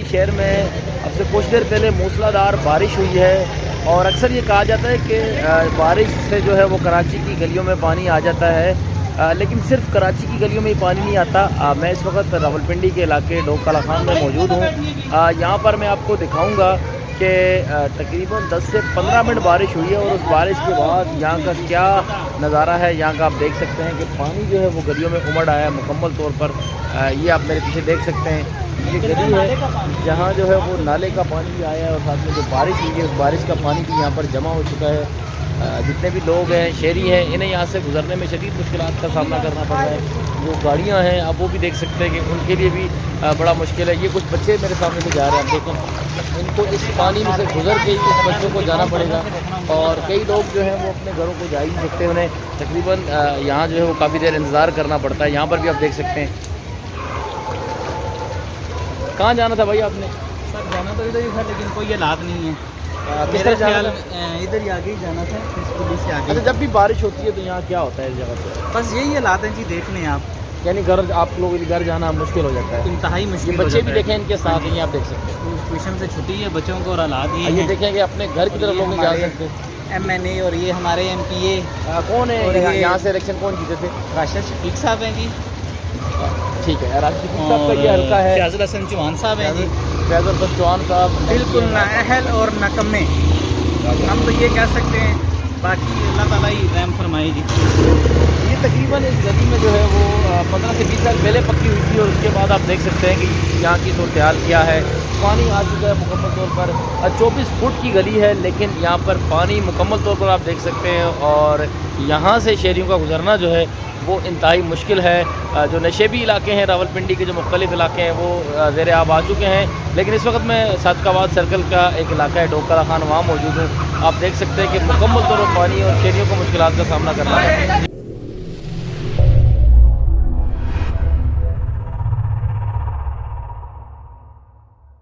रावलपिंडी शहर में अब से कुछ देर पहले मूसलाधार बारिश हुई है और अक्सर ये कहा जाता है कि बारिश से जो है वो कराची की गलियों में पानी आ जाता है, लेकिन सिर्फ कराची की गलियों में ही पानी नहीं आता। मैं इस वक्त रावलपिंडी के इलाके डोक काला खान में मौजूद हूँ। यहाँ पर मैं आपको दिखाऊँगा कि तकरीबन 10 से 15 मिनट बारिश हुई है और उस बारिश के बाद यहाँ का क्या नज़ारा है यहाँ का आप देख सकते हैं कि पानी जो है वो गलियों में उमड़ आया है मुकम्मल तौर पर। ये आप मेरे पीछे देख सकते हैं, ये गली है जहाँ जो है वो नाले का पानी भी आया है और साथ में जो बारिश हुई है उस बारिश का पानी भी यहाँ पर जमा हो चुका है। जितने भी लोग हैं, शहरी हैं, इन्हें यहाँ से गुजरने में शदीद मुश्किलात का सामना करना पड़ रहा है। जो गाड़ियाँ हैं आप वो भी देख सकते हैं कि उनके लिए भी बड़ा मुश्किल है। ये कुछ बच्चे मेरे सामने से जा रहे हैं, आप देखें इनको इस पानी में से गुजर के इस बच्चों को जाना पड़ेगा और कई लोग जो हैं वो अपने घरों को जा ही नहीं सकते। उन्हें तकरीबन यहाँ जो है वो काफ़ी देर इंतज़ार करना पड़ता है। यहाँ पर भी आप देख सकते हैं। कहाँ जाना था भाई आपने? सर जाना तो इधर ही था लेकिन कोई हालात नहीं है। किस तरह जाना था? इधर ही आगे ही जाना था, पुलिस से आगे। अच्छा, जब भी बारिश होती है तो यहाँ क्या होता है इस जगह पे? बस यही हालात हैं जी, देख लें आप। यानी घर आप लोगों के घर जाना मुश्किल हो जाता है, इंतहाई ये मुश्किल। बच्चे भी देखें इनके साथ ही आप देख सकते हैं। ट्यूशन से छुट्टी है बच्चों को और हालात ये ये देखें कि अपने घर की तरफ लोग नहीं जा सकते। MNA और ये हमारे MPA कौन और है ये- यहाँ से इलेक्शन कौन जीते थे? राशिद शफीक साहब हैं जी, ठीक है, राशिद साहब का ये हल्का है। फैजल हसन चौहान साहब हैं जी। फैजल हसन चौहान साहब बिल्कुल नाअहल और नाकम्मे, हम तो ये कह सकते हैं। बाकी अल्लाह ताला ही रहम फरमाए जी। ये तकरीबन इस गली में जो है वो 15 से 20 साल पहले पक्की हुई थी और उसके बाद आप देख सकते हैं कि यहाँ की सूरत हाल क्या है। पानी आ चुका है मुकम्मल तौर पर। 24 फुट की गली है लेकिन यहाँ पर पानी मुकम्मल तौर पर आप देख सकते हैं और यहाँ से शहरियों का गुजरना जो है वो इंतहाई मुश्किल है। जो नशेबी इलाके हैं रावलपिंडी के, जो मुख्तलिफ इलाके हैं वो ज़ेर आब आ चुके हैं, लेकिन इस वक्त मैं सादकाबाद सर्कल का एक इलाका है डोक काला खान, वहाँ मौजूद हूँ। आप देख सकते हैं कि मुकम्मल तौर पर पानी और शहरियों को मुश्किलात का सामना करना है।